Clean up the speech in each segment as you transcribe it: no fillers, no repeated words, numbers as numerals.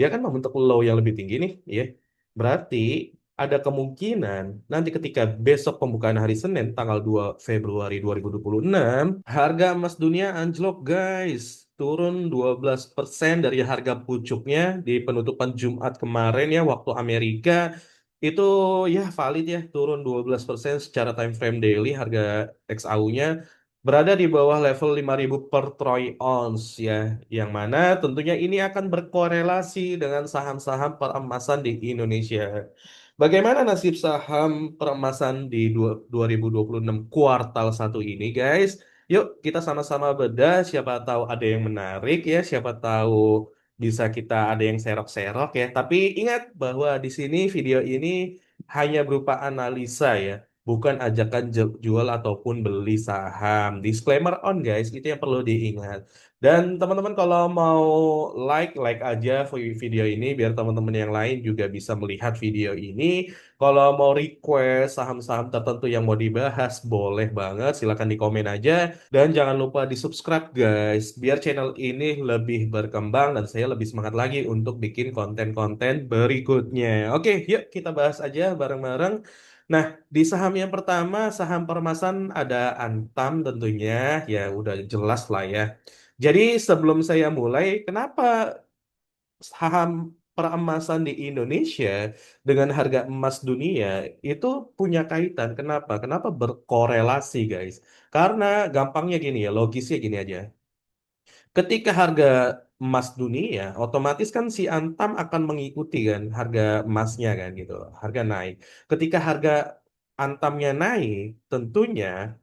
dia kan membentuk low yang lebih tinggi nih, ya. Berarti ada kemungkinan nanti ketika besok pembukaan hari Senin tanggal 2 Februari 2026, harga emas dunia anjlok, guys. Turun 12% dari harga pucuknya di penutupan Jumat kemarin ya waktu Amerika. Itu ya valid ya, turun 12% secara time frame daily harga XAU-nya berada di bawah level 5.000 per troy ounce ya, yang mana tentunya ini akan berkorelasi dengan saham-saham peremasan di Indonesia. Bagaimana nasib saham peremasan di 2026 kuartal satu ini, guys? Yuk kita sama-sama bedah, siapa tahu ada yang menarik ya, siapa tahu bisa kita ada yang serok-serok ya. Tapi ingat bahwa di sini video ini hanya berupa analisa ya, bukan ajakan jual ataupun beli saham. Disclaimer on guys, itu yang perlu diingat. Dan teman-teman kalau mau like aja video ini biar teman-teman yang lain juga bisa melihat video ini. Kalau mau request saham-saham tertentu yang mau dibahas, boleh banget, silakan di komen aja. Dan jangan lupa di subscribe guys, biar channel ini lebih berkembang dan saya lebih semangat lagi untuk bikin konten-konten berikutnya. Oke, yuk kita bahas aja bareng-bareng. Nah, di saham yang pertama, saham peremasan ada Antam tentunya, ya udah jelas lah ya. Jadi sebelum saya mulai, kenapa saham peremasan di Indonesia dengan harga emas dunia itu punya kaitan? Kenapa? Kenapa berkorelasi, guys? Karena gampangnya gini ya, logisnya gini aja. Ketika harga emas dunia, otomatis kan si Antam akan mengikuti kan harga emasnya kan gitu, harga naik. Ketika harga Antamnya naik, tentunya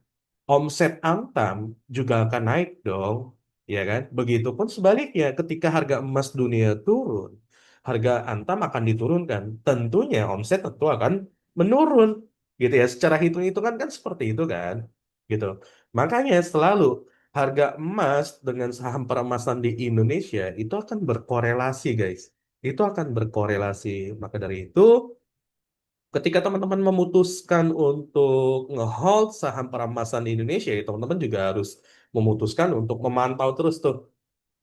omset Antam juga akan naik dong, ya kan? Begitupun sebaliknya, ketika harga emas dunia turun, harga Antam akan diturunkan. Tentunya omset tentu akan menurun, gitu ya. Secara hitung-hitungan kan seperti itu kan, gitu. Makanya selalu harga emas dengan saham peremasan di Indonesia itu akan berkorelasi, guys. Itu akan berkorelasi. Maka dari itu, ketika teman-teman memutuskan untuk ngehold saham peramasan di Indonesia, ya teman-teman juga harus memutuskan untuk memantau terus tuh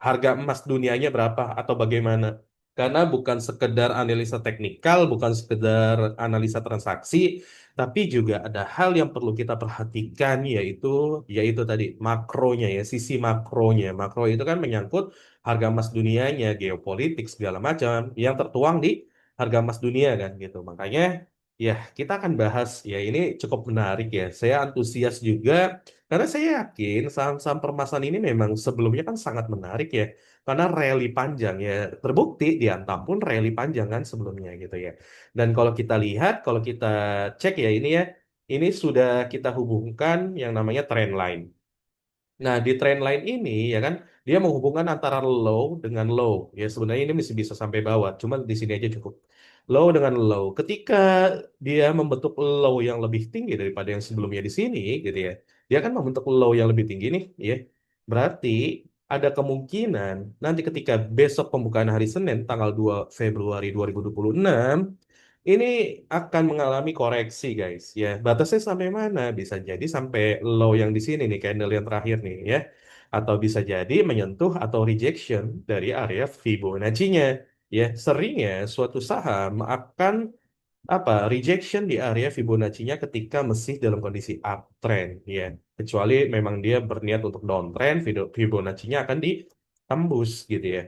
harga emas dunianya berapa atau bagaimana. Karena bukan sekedar analisa teknikal, bukan sekedar analisa transaksi, tapi juga ada hal yang perlu kita perhatikan yaitu tadi makronya ya, sisi makronya. Makro itu kan menyangkut harga emas dunianya, geopolitik segala macam yang tertuang di harga emas dunia kan gitu. Makanya ya kita akan bahas ya ini cukup menarik ya. Saya antusias juga karena saya yakin saham-saham permasalahan ini memang sebelumnya kan sangat menarik ya. Karena rally panjang ya. Terbukti di Antam pun rally panjang kan sebelumnya gitu ya. Dan kalau kita lihat, kalau kita cek ya ini sudah kita hubungkan yang namanya trend line. Nah, di trend line ini ya kan dia menghubungkan antara low dengan low. Ya sebenarnya ini masih bisa sampai bawah, cuma di sini aja cukup. Low dengan low. Ketika dia membentuk low yang lebih tinggi daripada yang sebelumnya di sini gitu ya. Dia kan membentuk low yang lebih tinggi nih, ya. Berarti ada kemungkinan nanti ketika besok pembukaan hari Senin tanggal 2 Februari 2026 ini akan mengalami koreksi, guys. Ya, batasnya sampai mana? Bisa jadi sampai low yang di sini nih, candle yang terakhir nih, ya. Atau bisa jadi menyentuh atau rejection dari area Fibonacci-nya. Ya, seringnya suatu saham akan rejection di area Fibonacci-nya ketika masih dalam kondisi uptrend, ya. Kecuali memang dia berniat untuk downtrend, Fibonacci-nya akan ditembus gitu ya.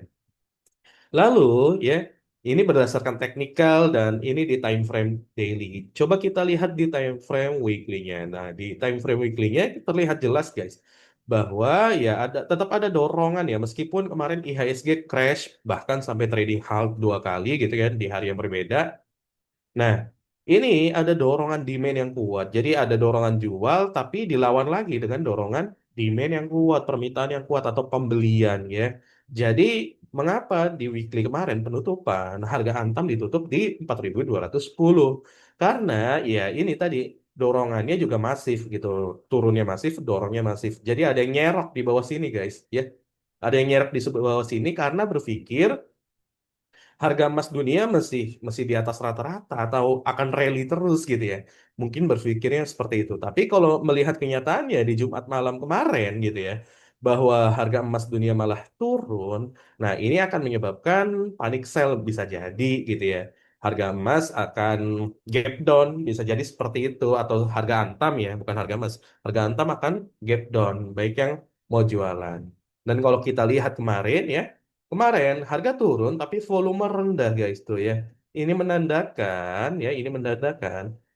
Lalu ya, ini berdasarkan teknikal dan ini di time frame daily. Coba kita lihat di time frame weekly-nya. Nah, di time frame weekly-nya terlihat jelas guys bahwa ya tetap ada dorongan ya meskipun kemarin IHSG crash bahkan sampai trading halt dua kali gitu kan di hari yang berbeda. Nah, ini ada dorongan demand yang kuat. Jadi ada dorongan jual, tapi dilawan lagi dengan dorongan demand yang kuat, permintaan yang kuat atau pembelian ya. Jadi mengapa di weekly kemarin penutupan harga Antam ditutup di 4.210? Karena ya ini tadi dorongannya juga masif gitu, turunnya masif, dorongnya masif. Jadi ada yang nyerok di bawah sini guys ya. Ada yang nyerok di bawah sini karena berpikir harga emas dunia masih masih di atas rata-rata atau akan rally terus gitu ya. Mungkin berpikirnya seperti itu. Tapi kalau melihat kenyataannya di Jumat malam kemarin gitu ya, bahwa harga emas dunia malah turun, nah ini akan menyebabkan panic sell bisa jadi gitu ya. Harga emas akan gap down, bisa jadi seperti itu, atau harga antam ya, bukan harga emas. Harga antam akan gap down, baik yang mau jualan. Dan kalau kita lihat kemarin ya, kemarin harga turun tapi volume rendah guys tuh ya. Ini menandakan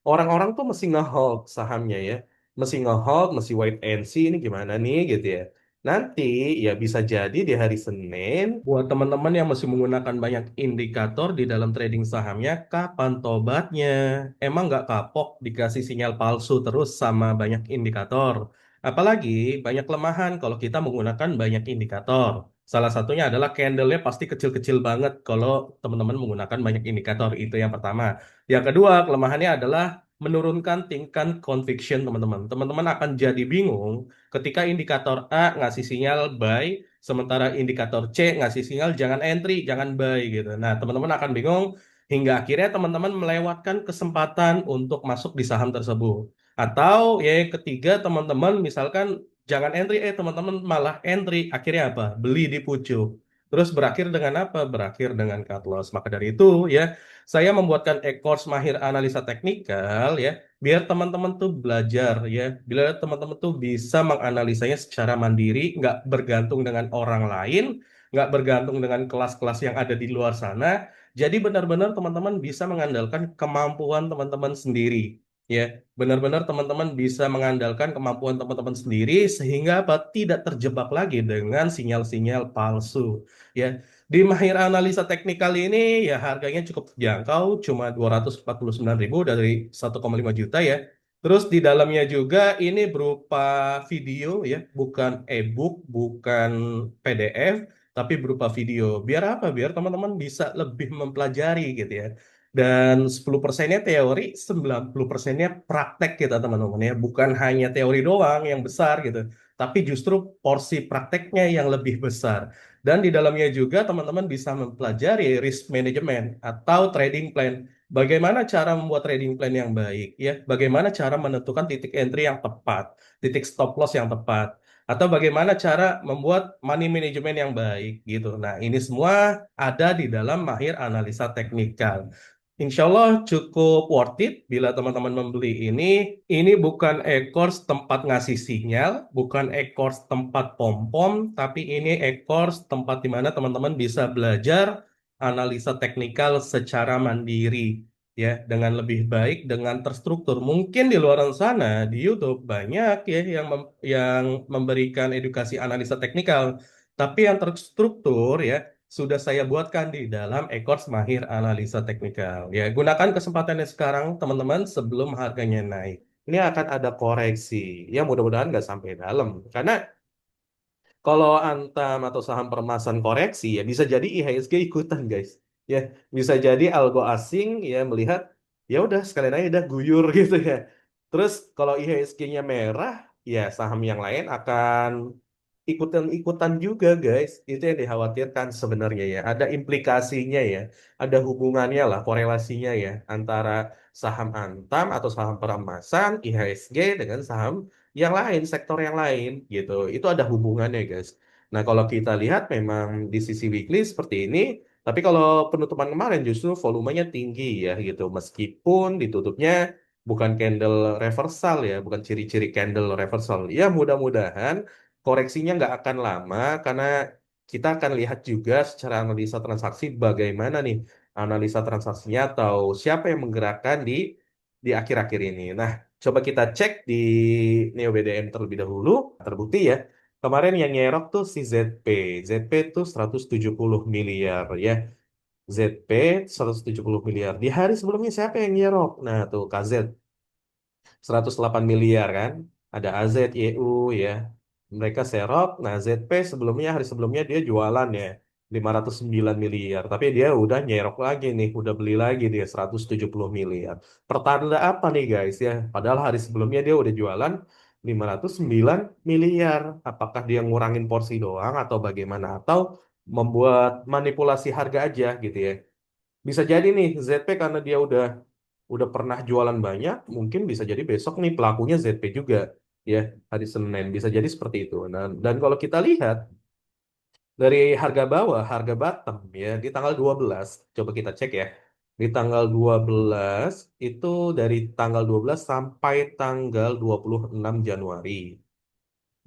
orang-orang tuh mesti nge-hold sahamnya ya. Mesti nge-hold, mesti wait and see ini gimana nih gitu ya. Nanti ya bisa jadi di hari Senin buat teman-teman yang masih menggunakan banyak indikator di dalam trading sahamnya, kapan tobatnya? Emang nggak kapok dikasih sinyal palsu terus sama banyak indikator? Apalagi banyak kelemahan kalau kita menggunakan banyak indikator. Salah satunya adalah candle-nya pasti kecil-kecil banget kalau teman-teman menggunakan banyak indikator. Itu yang pertama. Yang kedua, kelemahannya adalah menurunkan tingkat conviction teman-teman. Teman-teman akan jadi bingung ketika indikator A ngasih sinyal buy, sementara indikator C ngasih sinyal jangan entry, jangan buy gitu. Nah, teman-teman akan bingung hingga akhirnya teman-teman melewatkan kesempatan untuk masuk di saham tersebut. Atau ya yang ketiga teman-teman misalkan jangan entry, teman-teman malah entry, akhirnya apa? Beli di pucuk. Terus berakhir dengan apa? Berakhir dengan cut loss. Maka dari itu ya, saya membuatkan e-course mahir analisa teknikal ya, biar teman-teman tuh belajar ya, bila teman-teman tuh bisa menganalisanya secara mandiri, nggak bergantung dengan orang lain, nggak bergantung dengan kelas-kelas yang ada di luar sana. Jadi benar-benar teman-teman bisa mengandalkan kemampuan teman-teman sendiri. Ya, benar-benar teman-teman bisa mengandalkan kemampuan teman-teman sendiri sehingga apa tidak terjebak lagi dengan sinyal-sinyal palsu. Ya, di Mahir Analisa Teknikal ini ya harganya cukup terjangkau, cuma 249.000 dari 1,5 juta ya. Terus di dalamnya juga ini berupa video ya, bukan e-book, bukan PDF, tapi berupa video. Biar apa? Biar teman-teman bisa lebih mempelajari gitu ya. Dan 10%-nya teori, 90%-nya praktek kita teman-teman ya. Bukan hanya teori doang yang besar gitu, tapi justru porsi prakteknya yang lebih besar. Dan di dalamnya juga teman-teman bisa mempelajari risk management atau trading plan. Bagaimana cara membuat trading plan yang baik, ya? Bagaimana cara menentukan titik entry yang tepat, titik stop loss yang tepat, atau bagaimana cara membuat money management yang baik, gitu. Nah, ini semua ada di dalam Mahir Analisa Teknikal. Insya Allah cukup worth it bila teman-teman membeli ini. Ini bukan e-course tempat ngasih sinyal, bukan e-course tempat pom-pom, tapi ini e-course tempat di mana teman-teman bisa belajar analisa teknikal secara mandiri, ya, dengan lebih baik, dengan terstruktur. Mungkin di luar sana di YouTube banyak ya yang memberikan edukasi analisa teknikal, tapi yang terstruktur ya sudah saya buatkan di dalam e-course Mahir Analisa Teknikal. Ya, gunakan kesempatannya sekarang, teman-teman, sebelum harganya naik. Ini akan ada koreksi. Ya, mudah-mudahan nggak sampai dalam. Karena kalau Antam atau saham peremasan koreksi, ya bisa jadi IHSG ikutan, guys. Ya, bisa jadi algo asing ya melihat, ya udah sekalian aja udah guyur gitu ya. Terus kalau IHSG-nya merah, ya saham yang lain akan ikutan-ikutan juga guys. Itu yang dikhawatirkan sebenarnya ya. Ada implikasinya ya. Ada hubungannya lah, korelasinya ya. Antara saham Antam atau saham peramasan, IHSG dengan saham yang lain, sektor yang lain gitu. Itu ada hubungannya guys. Nah kalau kita lihat memang di sisi weekly seperti ini. Tapi kalau penutupan kemarin justru volumenya tinggi ya gitu. Meskipun ditutupnya bukan candle reversal ya. Bukan ciri-ciri candle reversal. Ya mudah-mudahan koreksinya nggak akan lama karena kita akan lihat juga secara analisa transaksi bagaimana nih analisa transaksinya atau siapa yang menggerakkan di akhir-akhir ini. Nah, coba kita cek di Neo BDM terlebih dahulu. Terbukti ya, kemarin yang nyerok tuh si ZP. ZP tuh 170 miliar ya. ZP 170 miliar. Di hari sebelumnya siapa yang nyerok? Nah, tuh KZ 108 miliar kan. Ada AZ, YU ya. Mereka serok. Nah, ZP sebelumnya hari sebelumnya dia jualan ya 509 miliar. Tapi dia udah nyerok lagi nih, udah beli lagi dia 170 miliar. Pertanda apa nih guys ya? Padahal hari sebelumnya dia udah jualan 509 miliar. Apakah dia ngurangin porsi doang atau bagaimana? Atau membuat manipulasi harga aja gitu ya. Bisa jadi nih ZP karena dia udah pernah jualan banyak, mungkin bisa jadi besok nih pelakunya ZP juga. ya hari Senin bisa jadi seperti itu. Dan kalau kita lihat dari harga bawah, harga bottom ya di tanggal 12, coba kita cek ya. Di tanggal 12 itu dari tanggal 12 sampai tanggal 26 Januari.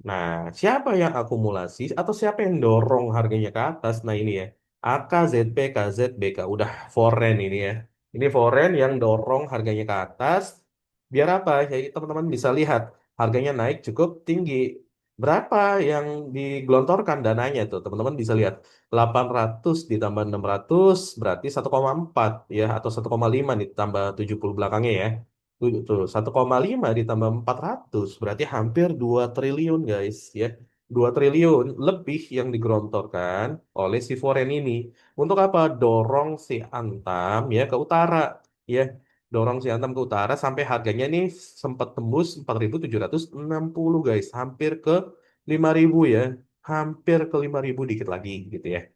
Nah, siapa yang akumulasi atau siapa yang dorong harganya ke atas? Nah, ini ya. AKZP, KZBK. Udah foreign ini ya. Ini foreign yang dorong harganya ke atas. Biar apa? Ya, teman-teman bisa lihat. Harganya naik cukup tinggi. Berapa yang digelontorkan dananya tuh? Teman-teman bisa lihat. 800 ditambah 600 berarti 1,4 ya. Atau 1,5 ditambah 70 belakangnya ya. Tuh, 1,5 ditambah 400 berarti hampir 2 triliun guys ya. 2 triliun lebih yang digelontorkan oleh si Foreign ini. Untuk apa? Dorong si Antam ya ke utara ya. Dorong si Antam ke utara sampai harganya nih sempat tembus 4.760 guys. Hampir ke 5.000 ya. Hampir ke 5.000 dikit lagi gitu ya.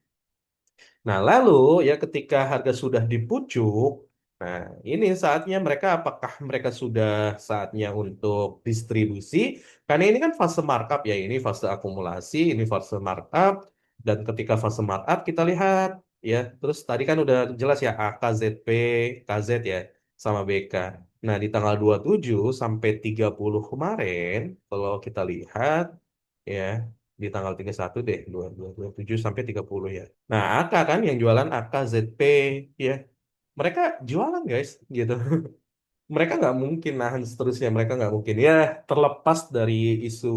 Nah, lalu ya ketika harga sudah di pucuk, nah ini saatnya mereka apakah mereka sudah saatnya untuk distribusi? Karena ini kan fase markup ya, ini fase akumulasi, ini fase markup, dan ketika fase markup kita lihat ya, terus tadi kan udah jelas ya A, K, Z, P, KZ ya, sama BK. Nah, di tanggal 27 sampai 30 kemarin, kalau kita lihat ya, di tanggal 31 deh, 27 sampai 30 ya. Nah, AK kan yang jualan AK ZP ya. Mereka jualan guys gitu. Mereka nggak mungkin nahan seterusnya. Mereka nggak mungkin ya terlepas dari isu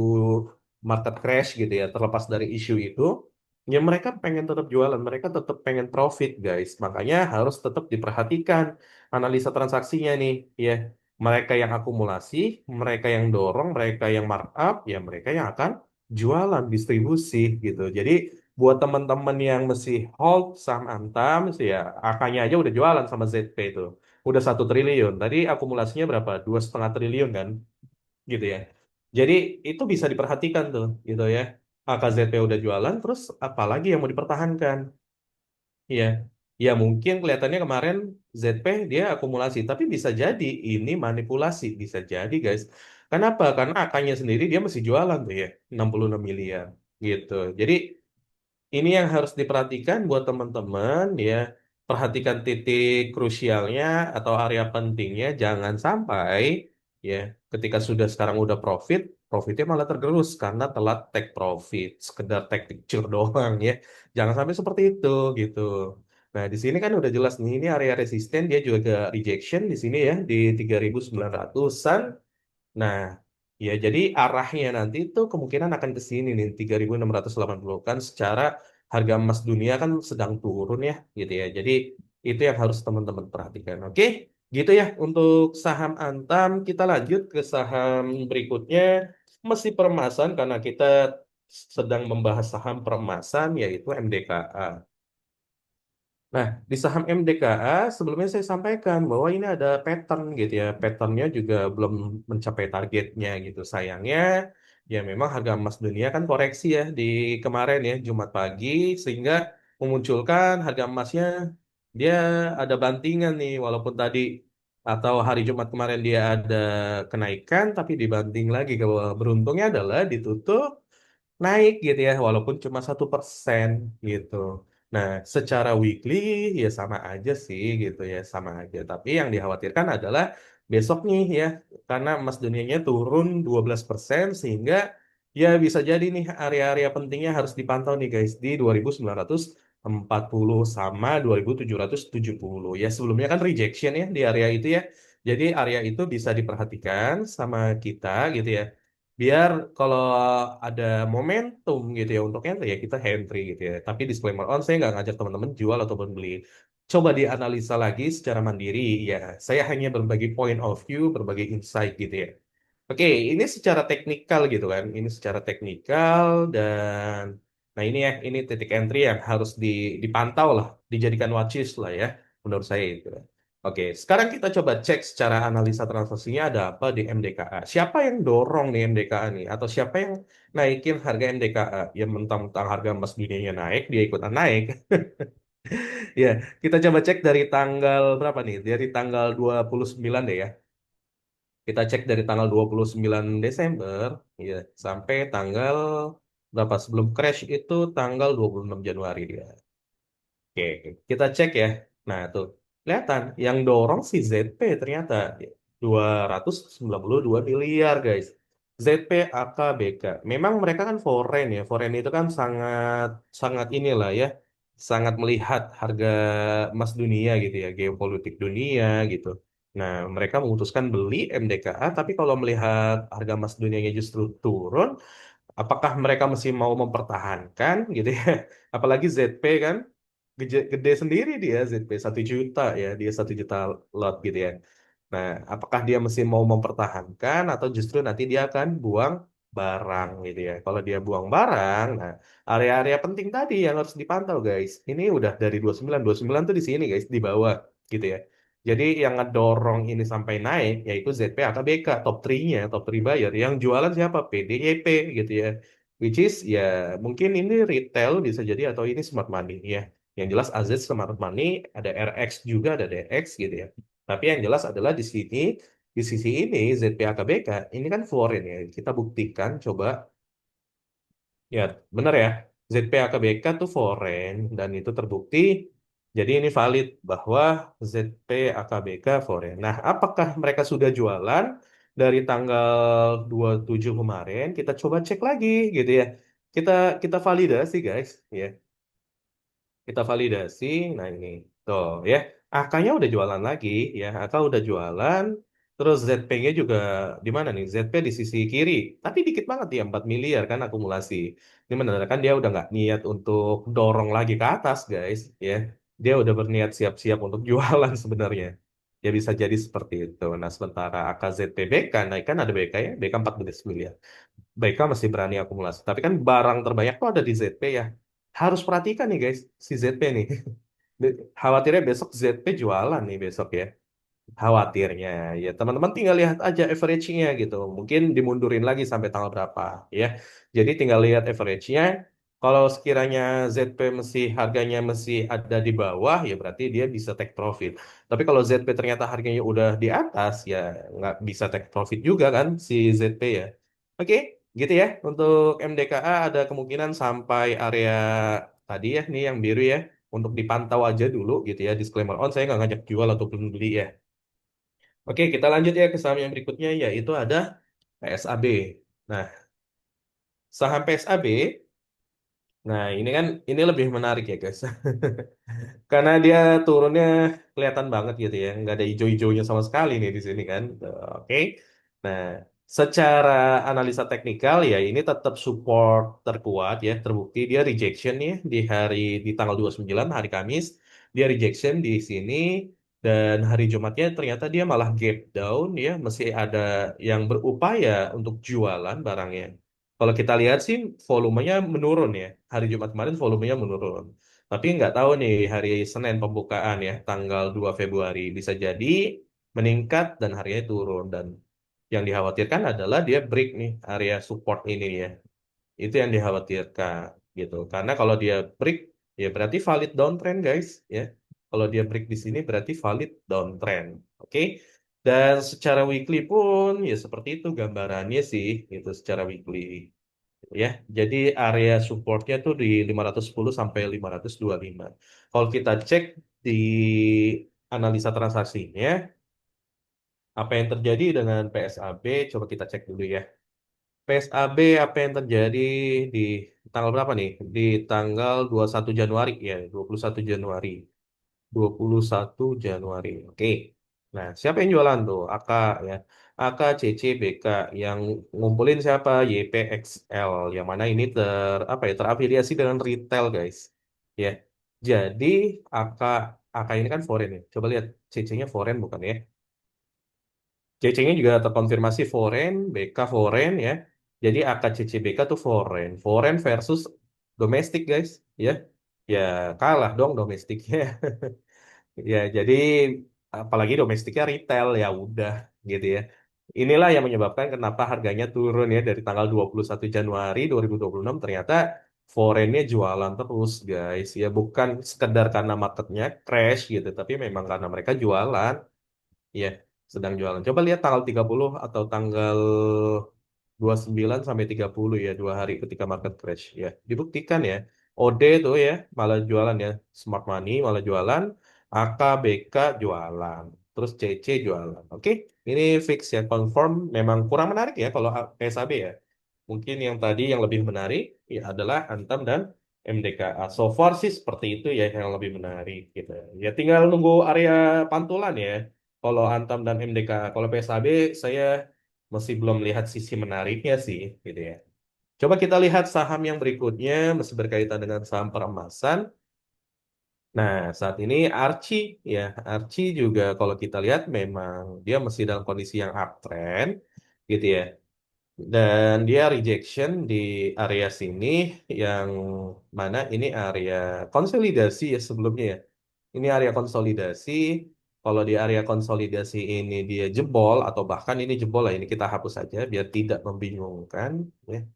market crash gitu ya. Terlepas dari isu itu, ya mereka pengen tetap jualan. Mereka tetap pengen profit guys. Makanya harus tetap diperhatikan analisa transaksinya nih ya. Mereka yang akumulasi, mereka yang dorong, mereka yang markup, ya mereka yang akan jualan distribusi gitu. Jadi buat teman-teman yang masih hold saham Antam sih ya, AK-nya aja udah jualan sama ZP itu udah 1 triliun. Tadi akumulasinya berapa? 2,5 triliun kan, gitu ya. Jadi itu bisa diperhatikan tuh, gitu ya. AKZP udah jualan, terus apalagi yang mau dipertahankan? Iya, ya mungkin kelihatannya kemarin ZP dia akumulasi, tapi bisa jadi ini manipulasi, bisa jadi guys. Kenapa? Karena AK-nya sendiri dia masih jualan tuh ya, 66 miliar gitu. Jadi ini yang harus diperhatikan buat teman-teman ya. Perhatikan titik krusialnya atau area pentingnya. Jangan sampai ya ketika sudah sekarang udah profit, profitnya malah tergerus karena telat take profit, sekedar take picture doang ya. Jangan sampai seperti itu gitu. Nah, di sini kan udah jelas nih ini area resisten dia juga ke rejection di sini ya di 3.900-an. Nah, ya jadi arahnya nanti itu kemungkinan akan ke sini nih 3.680 kan secara harga emas dunia kan sedang turun ya gitu ya. Jadi itu yang harus teman-teman perhatikan. Oke, gitu ya untuk saham Antam. Kita lanjut ke saham berikutnya masih peremasan karena kita sedang membahas saham peremasan yaitu MDKA. Nah, di saham MDKA sebelumnya saya sampaikan bahwa ini ada pattern gitu ya. Patternnya juga belum mencapai targetnya gitu. Sayangnya ya memang harga emas dunia kan koreksi ya di kemarin ya Jumat pagi sehingga memunculkan harga emasnya dia ada bantingan nih walaupun tadi atau hari Jumat kemarin dia ada kenaikan tapi dibanting lagi ke bawah. Beruntungnya adalah ditutup naik gitu ya, walaupun cuma 1% gitu. Nah, secara weekly ya sama aja sih gitu ya, sama aja. Tapi yang dikhawatirkan adalah besok nih ya, karena emas dunianya turun 12% sehingga ya bisa jadi nih area-area pentingnya harus dipantau nih guys di 2.940 sama 2.770 ya. Sebelumnya kan rejection ya di area itu ya. Jadi area itu bisa diperhatikan sama kita gitu ya biar kalau ada momentum gitu ya untuk entry ya kita entry gitu ya. Tapi disclaimer on saya nggak ngajak teman-teman jual ataupun beli. Coba dianalisa lagi secara mandiri ya. Saya hanya berbagi point of view, berbagi insight gitu ya. Oke, ini secara teknikal gitu kan. Ini secara teknikal dan nah ini ya, ini titik entry yang harus dipantau lah, dijadikan watchlist lah ya, menurut saya itu. Oke, sekarang kita coba cek secara analisa transaksinya ada apa di MDKA. Siapa yang dorong nih MDKA nih? Atau siapa yang naikin harga MDKA? Ya mentang-mentang harga emas dunianya naik, dia ikutan naik. Ya, kita coba cek dari tanggal berapa nih? Dari tanggal 29 deh ya. Kita cek dari tanggal 29 Desember ya sampai tanggal berapa sebelum crash itu tanggal 26 Januari dia. Oke, kita cek ya. Nah, tuh kelihatan yang dorong si ZP ternyata 292 miliar, guys. ZP AKBK. Memang mereka kan foreign ya. Foreign itu kan sangat sangat inilah ya. Sangat melihat harga emas dunia gitu ya, geopolitik dunia gitu. Nah, mereka memutuskan beli MDKA, tapi kalau melihat harga emas dunianya justru turun, apakah mereka masih mau mempertahankan gitu ya? Apalagi ZP kan gede sendiri dia ZP 1 juta ya, dia 1 juta lot gitu ya. Nah, apakah dia masih mau mempertahankan atau justru nanti dia akan buang barang gitu ya. Kalau dia buang barang, nah area-area penting tadi yang harus dipantau guys. Ini udah dari 29 tuh di sini guys, di bawah gitu ya. Jadi yang ngedorong ini sampai naik yaitu ZP atau BK top 3-nya, top 3 buyer. Yang jualan siapa? PDIP gitu ya. Which is ya mungkin ini retail bisa jadi atau ini smart money ya. Yang jelas AZ Smart Money, ada RX juga, ada DX gitu ya. Tapi yang jelas adalah di sini, di sisi ini ZPAKBK, ini kan foreign ya. Kita buktikan, coba ya benar ya. ZPAKBK tuh foreign dan itu terbukti. Jadi ini valid bahwa ZPAKBK foreign. Nah, apakah mereka sudah jualan dari tanggal 27 kemarin? Kita coba cek lagi gitu ya. Kita kita validasi guys ya. Kita validasi, nah ini tuh ya, AK-nya udah jualan lagi ya, AK udah jualan, terus ZP-nya juga di mana nih? ZP di sisi kiri, tapi dikit banget ya 4 miliar kan akumulasi. Ini menandakan dia udah nggak niat untuk dorong lagi ke atas guys, ya. Dia udah berniat siap-siap untuk jualan sebenarnya. Ya bisa jadi seperti itu. Nah sementara AKZP BK, nah kan ada BK ya, BK 14 miliar. BK masih berani akumulasi. Tapi kan barang terbanyak tuh ada di ZP ya. Harus perhatikan nih guys, si ZP nih. Khawatirnya besok ZP jualan nih besok ya. Khawatirnya ya teman-teman tinggal lihat aja average-nya gitu. Mungkin dimundurin lagi sampai tanggal berapa ya. Jadi tinggal lihat average-nya. Kalau sekiranya ZP masih harganya masih ada di bawah ya berarti dia bisa take profit. Tapi kalau ZP ternyata harganya udah di atas ya nggak bisa take profit juga kan si ZP ya. Oke, gitu ya. Untuk MDKA ada kemungkinan sampai area tadi ya, nih yang biru ya, untuk dipantau aja dulu gitu ya. Disclaimer on, saya nggak ngajak jual ataupun beli ya. Oke, kita lanjut ya ke saham yang berikutnya, yaitu ada PSAB. Nah, saham PSAB, nah ini kan ini lebih menarik ya guys. Karena dia turunnya kelihatan banget gitu ya, nggak ada hijau-hijaunya sama sekali nih di sini kan. Oke, nah secara analisa teknikal ya ini tetap support terkuat ya, terbukti dia rejection ya di tanggal 29 hari Kamis dia rejection di sini dan hari Jumatnya ternyata dia malah gap down ya, masih ada yang berupaya untuk jualan barangnya. Kalau kita lihat sih volumenya menurun ya, hari Jumat kemarin volumenya menurun. Tapi nggak tahu nih hari Senin pembukaan ya, tanggal 2 Februari. Bisa jadi meningkat dan harganya turun. Dan yang dikhawatirkan adalah dia break nih area support ini ya. Itu yang dikhawatirkan gitu. Karena kalau dia break, ya berarti valid downtrend guys ya. Kalau dia break di sini berarti valid downtrend. Oke. Dan secara weekly pun ya seperti itu gambarannya sih itu secara weekly ya. Jadi area supportnya tuh di 510 sampai 525. Kalau kita cek di analisa transaksinya, apa yang terjadi dengan PSAB? Coba kita cek dulu ya. PSAB apa yang terjadi di tanggal berapa nih? Di tanggal 21 Januari ya, 21 Januari. 21 Januari. Oke. Nah, siapa yang jualan tuh? AK ya. AK, CC, BK yang ngumpulin siapa? YPXL yang mana ini terafiliasi dengan retail, guys. Ya. Jadi AK ini kan foreign ya. Coba lihat CC-nya foreign bukan ya? CC-nya juga terkonfirmasi foreign, BK foreign ya. Jadi AK CC BK tuh foreign. Foreign versus domestik, guys. Ya. Ya kalah dong domestiknya. Ya, jadi apalagi domestiknya retail ya udah gitu ya. Inilah yang menyebabkan kenapa harganya turun ya dari tanggal 21 Januari 2026 ternyata foreignnya jualan terus guys. Ya bukan sekedar karena marketnya crash gitu, tapi memang karena mereka jualan ya. sedang jualan. Coba lihat tanggal 30 atau tanggal 29 sampai 30 ya, 2 hari ketika market crash ya. Dibuktikan ya. OD tuh ya malah jualan ya. Smart Money malah jualan, AKBK jualan, terus CC jualan. Oke, ini fix ya, confirm memang kurang menarik ya kalau PSAB ya. Mungkin yang tadi yang lebih menarik ya adalah Antam dan MDKA. So far sih seperti itu ya yang lebih menarik gitu. Ya tinggal nunggu area pantulan ya. Kalau Antam dan MDKA, kalau PSAB saya masih belum lihat sisi menariknya sih gitu ya. Coba kita lihat saham yang berikutnya masih berkaitan dengan saham peremasan. Nah, saat ini Archie ya, Archie juga kalau kita lihat memang dia masih dalam kondisi yang uptrend gitu ya. Dan dia rejection di area sini yang mana ini area konsolidasi ya sebelumnya ya. Ini area konsolidasi. Kalau di area konsolidasi ini dia jebol atau bahkan ini jebol lah, ini kita hapus saja biar tidak membingungkan ya.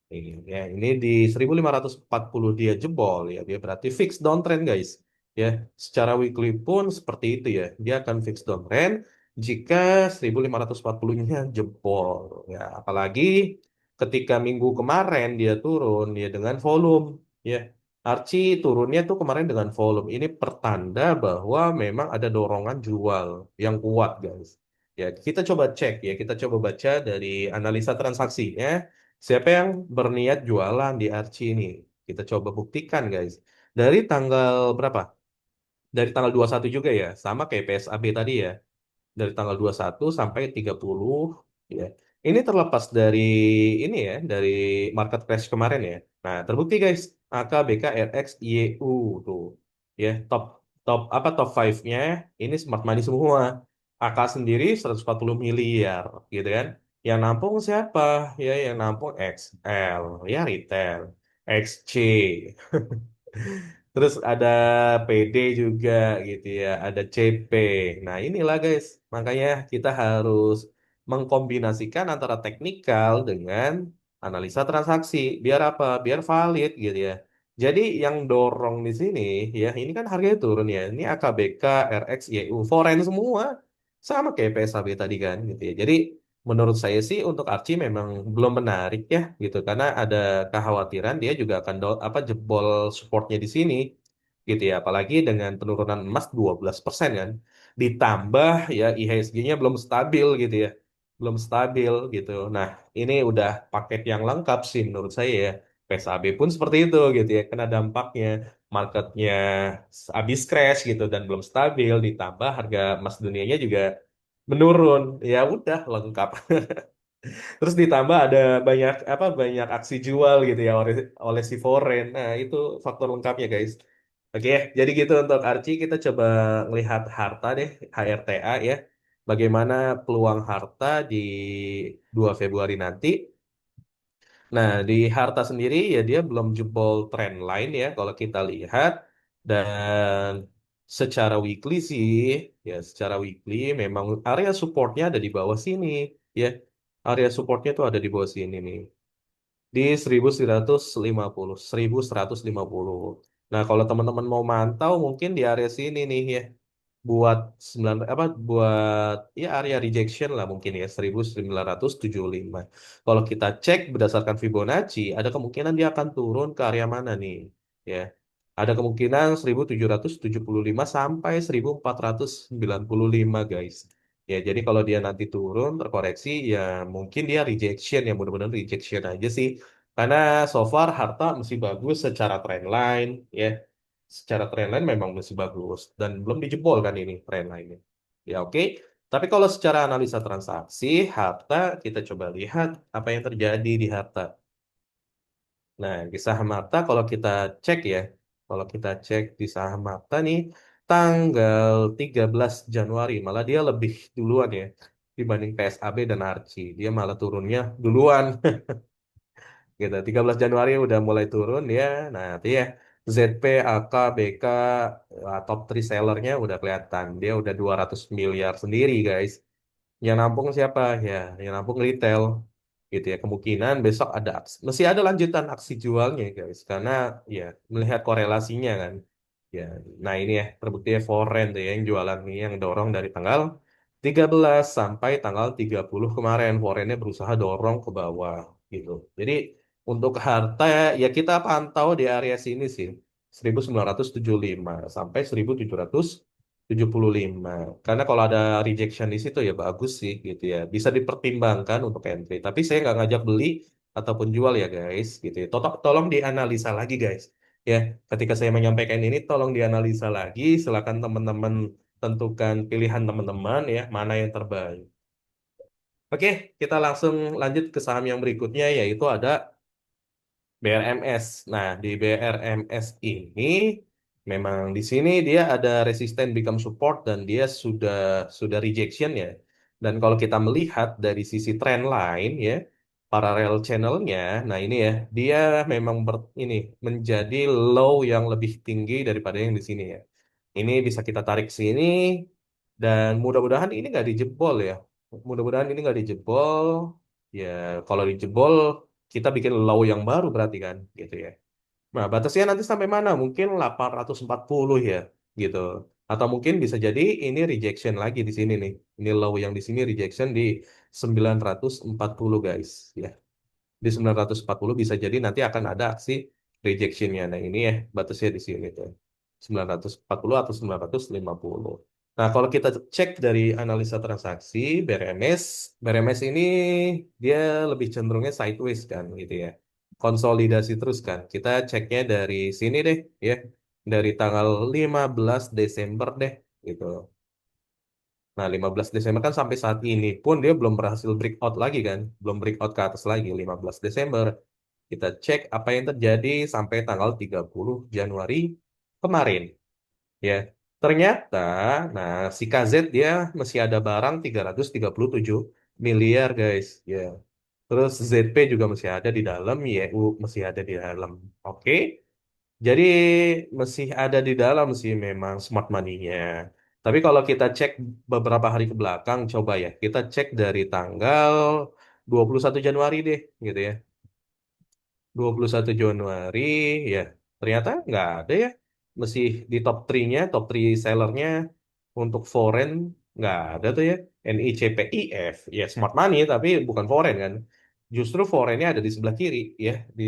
Ini, ya, ini di 1540 dia jebol ya, dia berarti fix downtrend guys. Ya, secara weekly pun seperti itu ya. Dia akan fix downtrend jika 1540-nya jebol ya. Apalagi ketika minggu kemarin dia turun dia dengan volume ya. Archie turunnya tuh kemarin dengan volume. Ini pertanda bahwa memang ada dorongan jual yang kuat guys. Ya, kita coba cek ya, kita coba baca dari analisa transaksinya. Siapa yang berniat jualan di Archie ini? Kita coba buktikan, guys. Dari tanggal berapa? Dari tanggal 21 juga ya. Sama kayak PSAB tadi ya. Dari tanggal 21 sampai 30 ya. Ini terlepas dari ini ya, dari market crash kemarin ya. Nah, terbukti guys, AK, BK, RX, YU tuh. Ya, top 5-nya ini smart money semua. AK sendiri 140 miliar gitu kan. Yang nampung siapa? Ya, yang nampung XL, ya retail, XC. Terus ada PD juga gitu ya, ada CP. Nah, inilah guys, makanya kita harus mengkombinasikan antara teknikal dengan analisa transaksi. Biar apa? Biar valid gitu ya. Jadi yang dorong di sini ya, ini kan harganya turun ya. Ini AKBK, RX, YU, foreign semua. Sama kayak PSAB tadi kan gitu ya. Jadi menurut saya sih untuk Archie memang belum menarik ya gitu karena ada kekhawatiran dia juga akan apa jebol supportnya di sini gitu ya apalagi dengan penurunan emas 12% kan ditambah ya IHSG-nya belum stabil gitu ya belum stabil gitu. Nah, ini udah paket yang lengkap sih menurut saya ya. PSAB pun seperti itu gitu ya kena dampaknya marketnya habis crash gitu dan belum stabil ditambah harga emas dunianya juga menurun ya udah lengkap. Terus ditambah ada banyak aksi jual gitu ya oleh si foreign. Nah, itu faktor lengkapnya guys. Oke, jadi gitu untuk Archie kita coba melihat harta deh, HRTA ya. Bagaimana peluang harta di 2 Februari nanti. Nah, di harta sendiri ya dia belum jebol trend line ya kalau kita lihat dan secara weekly sih ya secara weekly memang area supportnya ada di bawah sini ya. Area supportnya tuh ada di bawah sini nih di 1150, 1150. Nah, kalau teman-teman mau mantau mungkin di area sini nih ya. Buat 9 apa buat ya area rejection lah mungkin ya 1975. Kalau kita cek berdasarkan Fibonacci, ada kemungkinan dia akan turun ke area mana nih? Ya. Ada kemungkinan 1775 sampai 1495 guys. Ya, jadi kalau dia nanti turun terkoreksi ya mungkin dia rejection ya mudah-mudahan rejection aja sih. Karena so far harta masih bagus secara trendline ya. Secara trendline memang masih bagus dan belum dijebol kan ini trendline-nya. Ya oke. Tapi kalau secara analisa transaksi harta kita coba lihat apa yang terjadi di harta. Nah, di saham Marta kalau kita cek ya, kalau kita cek di saham Marta nih tanggal 13 Januari malah dia lebih duluan ya dibanding PSAB dan Archie. Dia malah turunnya duluan gitu. 13 Januari udah mulai turun ya. Nah, nanti ya ZP, AK, BK top 3 sellernya udah kelihatan. Dia udah 200 miliar sendiri guys. Yang nampung siapa? Ya, yang nampung retail gitu ya. Kemungkinan besok ada aksi, masih ada lanjutan aksi jualnya guys. Karena ya melihat korelasinya kan. Ya, nah ini ya terbukti ya foreign tuh ya, yang jualan nih yang dorong dari tanggal 13 sampai tanggal 30 kemarin forennya berusaha dorong ke bawah gitu. Jadi untuk harta ya kita pantau di area sini sih 1975 sampai 1775. Karena kalau ada rejection di situ ya bagus sih gitu ya. Bisa dipertimbangkan untuk entry. Tapi saya nggak ngajak beli ataupun jual ya guys gitu ya. Tolong dianalisa lagi guys. Ya, ketika saya menyampaikan ini tolong dianalisa lagi. Silakan teman-teman tentukan pilihan teman-teman ya, mana yang terbaik. Oke, kita langsung lanjut ke saham yang berikutnya yaitu ada BRMS. Nah, di BRMS ini memang di sini dia ada resisten become support dan dia sudah rejection ya. Dan kalau kita melihat dari sisi trend line ya, parallel channelnya, nah ini ya, dia memang ini menjadi low yang lebih tinggi daripada yang di sini ya. Ini bisa kita tarik sini dan mudah-mudahan ini nggak dijebol ya. Mudah-mudahan ini nggak dijebol. Ya, kalau dijebol kita bikin low yang baru berarti kan, gitu ya. Nah, batasnya nanti sampai mana? Mungkin 840 ya, gitu. Atau mungkin bisa jadi ini rejection lagi di sini nih. Ini low yang di sini rejection di 940 guys, ya. Di 940 bisa jadi nanti akan ada aksi rejectionnya. Nah, ini ya batasnya di sini tuh. 940 atau 950. Nah, kalau kita cek dari analisa transaksi BRMS, BRMS ini dia lebih cenderungnya sideways kan gitu ya. Konsolidasi terus kan. Kita ceknya dari sini deh ya. Dari tanggal 15 Desember deh gitu. Nah, 15 Desember kan sampai saat ini pun dia belum berhasil breakout lagi kan. Belum breakout ke atas lagi 15 Desember. Kita cek apa yang terjadi sampai tanggal 30 Januari kemarin. Ya, ternyata, nah si KZ dia masih ada barang 337 miliar guys. Ya, terus ZP juga masih ada di dalam, YU masih ada di dalam. Oke, jadi masih ada di dalam sih memang smart money-nya. Tapi kalau kita cek beberapa hari ke belakang, coba ya, kita cek dari tanggal 21 Januari deh, gitu ya. 21 Januari ya ternyata nggak ada ya masih di top 3-nya top 3 sellernya untuk foreign nggak ada tuh ya NICPIF ya smart money tapi bukan foreign kan justru foreignnya ada di sebelah kiri ya di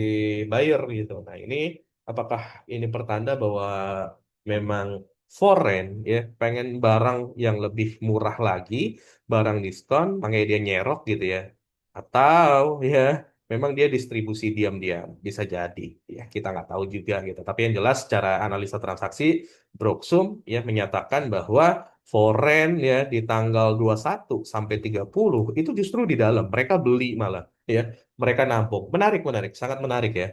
buyer gitu nah ini apakah ini pertanda bahwa memang foreign ya pengen barang yang lebih murah lagi barang diskon makanya dia nyerok gitu ya atau ya memang dia distribusi diam-diam, bisa jadi. Ya, kita nggak tahu juga gitu. Tapi yang jelas secara analisa transaksi, Broksum ya menyatakan bahwa foreign ya di tanggal 21 sampai 30 itu justru di dalam. Mereka beli malah ya. Mereka nampung. Menarik, menarik, sangat menarik ya.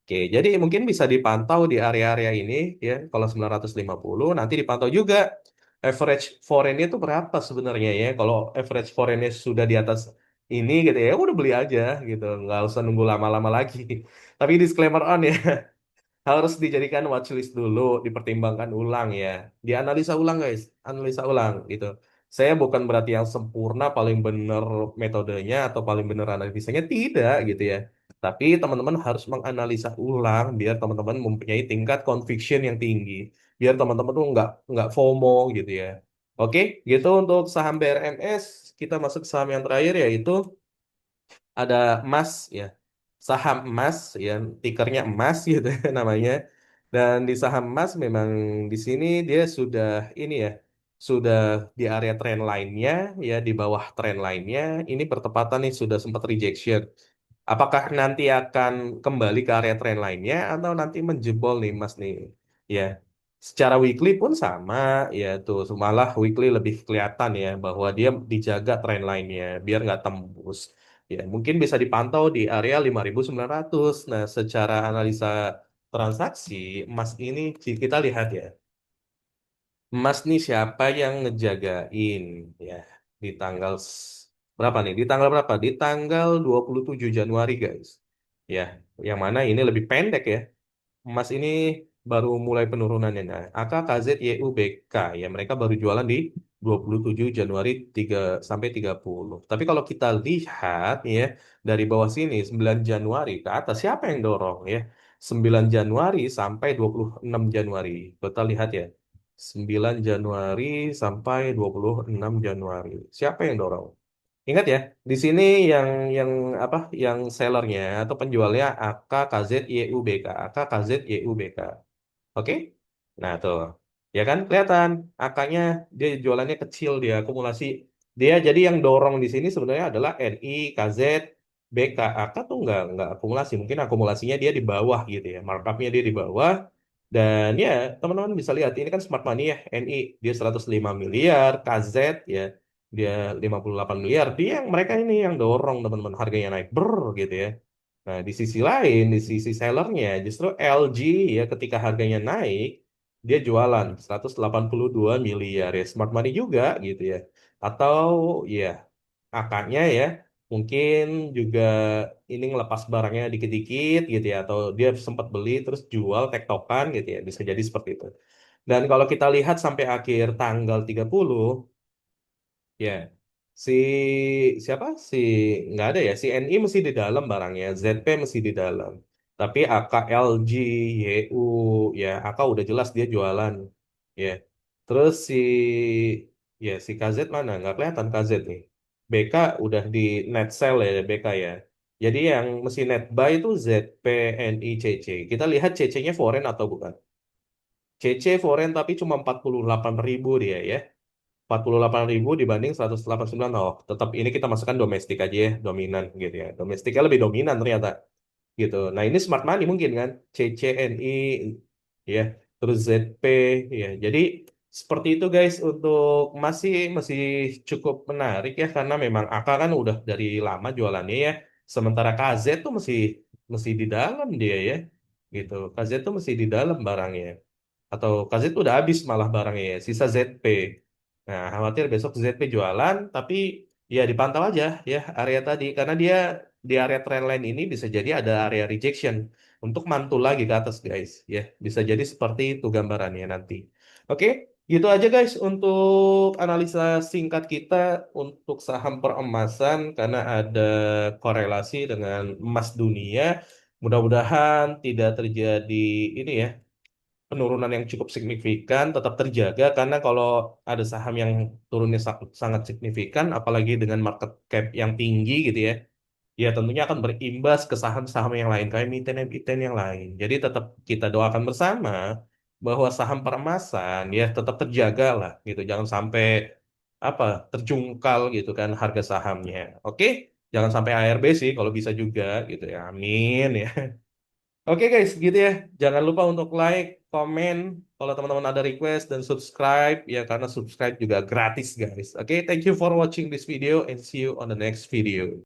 Oke, jadi mungkin bisa dipantau di area-area ini ya. Kalau 950 nanti dipantau juga average foreign itu berapa sebenarnya ya. Kalau average foreign sudah di atas ini gitu ya udah beli aja gitu nggak usah nunggu lama-lama lagi tapi disclaimer on ya harus dijadikan watchlist dulu dipertimbangkan ulang ya dianalisa ulang guys analisa ulang gitu saya bukan berarti yang sempurna paling benar metodenya atau paling benar analisanya tidak gitu ya tapi teman-teman harus menganalisa ulang biar teman-teman mempunyai tingkat conviction yang tinggi biar teman-teman tuh nggak FOMO gitu ya. Oke, gitu untuk saham BRMS. Kita masuk ke saham yang terakhir yaitu ada emas ya. Saham emas yang tikernya emas gitu namanya. Dan di saham emas memang di sini dia sudah ini ya, sudah di area trend line-nya ya di bawah trend line-nya ini bertepatan nih sudah sempat rejection. Apakah nanti akan kembali ke area trend line-nya atau nanti menjebol nih Mas nih? Ya. Secara weekly pun sama ya tuh malah weekly lebih kelihatan ya bahwa dia dijaga trend line-nya biar nggak tembus. Ya, mungkin bisa dipantau di area 5.900. Nah, secara analisa transaksi, emas ini kita lihat ya. Emas nih siapa yang ngejagain ya di tanggal berapa nih? Di tanggal berapa? Di tanggal 27 Januari, guys. Ya, yang mana ini lebih pendek ya. Emas ini baru mulai penurunannya. Nah, AKKZYUBK ya mereka baru jualan di 27 Januari 3 sampai 30. Tapi kalau kita lihat ya dari bawah sini 9 Januari ke atas siapa yang dorong ya? 9 Januari sampai 26 Januari. Kita lihat ya. 9 Januari sampai 26 Januari. Siapa yang dorong? Ingat ya, di sini yang apa? Yang sellernya atau penjualnya AKKZYUBK, AKKZYUBK. Oke? Nah, tuh. Ya kan kelihatan angkanya dia jualannya kecil, dia akumulasi. Dia jadi yang dorong di sini sebenarnya adalah NI, KZ, BK. AK tuh nggak akumulasi. Mungkin akumulasinya dia di bawah gitu ya. Markupnya dia di bawah. Dan ya, teman-teman bisa lihat ini kan smart money ya. NI dia 105 miliar, KZ ya dia 58 miliar. Dia yang mereka ini yang dorong teman-teman harganya naik gitu ya. Nah, di sisi lain, di sisi sellernya, justru LG ya ketika harganya naik, dia jualan 182 miliar ya. Smart money juga gitu ya. Atau ya, akaknya ya, mungkin juga ini ngelepas barangnya dikit-dikit gitu ya. Atau dia sempat beli terus jual tektokan gitu ya. Bisa jadi seperti itu. Dan kalau kita lihat sampai akhir tanggal 30, ya, si siapa? Si nggak ada ya. Si NI mesti di dalam barangnya, ZP mesti di dalam. Tapi AKLG, YU, ya AK udah jelas dia jualan, ya. Terus si KZ mana? Nggak kelihatan KZ nih. BK udah di net sell ya BK ya. Jadi yang mesti net buy itu ZP, NI, CC. Kita lihat CC-nya foreign atau bukan? CC foreign tapi cuma 48.000 dia ya. 48.000 dibanding 189. Oh, tetap ini kita masukkan domestik aja ya, dominan gitu ya. Domestiknya lebih dominan ternyata gitu. Nah, ini smart money mungkin kan, CCNI ya, terus ZP ya. Jadi seperti itu guys untuk masih cukup menarik ya karena memang AK kan udah dari lama jualannya ya. Sementara KZ tuh masih masih di dalam dia ya. Gitu. KZ tuh masih di dalam barangnya atau KZ itu udah habis malah barangnya ya, sisa ZP. Nah, khawatir besok ZP jualan, tapi ya dipantau aja ya area tadi karena dia di area trendline ini bisa jadi ada area rejection untuk mantul lagi ke atas guys ya. Bisa jadi seperti itu gambarannya nanti. Oke, gitu aja guys untuk analisa singkat kita untuk saham peremasan karena ada korelasi dengan emas dunia. Mudah-mudahan tidak terjadi ini ya penurunan yang cukup signifikan tetap terjaga karena kalau ada saham yang turunnya sangat signifikan apalagi dengan market cap yang tinggi gitu ya ya tentunya akan berimbas ke saham-saham yang lain kayak emiten-emiten yang lain jadi tetap kita doakan bersama bahwa saham peremasan ya tetap terjaga lah gitu jangan sampai apa terjungkal gitu kan harga sahamnya oke jangan sampai ARB sih kalau bisa juga gitu ya amin ya. Oke guys, gitu ya. Jangan lupa untuk like, komen, kalau teman-teman ada request dan subscribe ya karena subscribe juga gratis guys. Oke, thank you for watching this video and see you on the next video.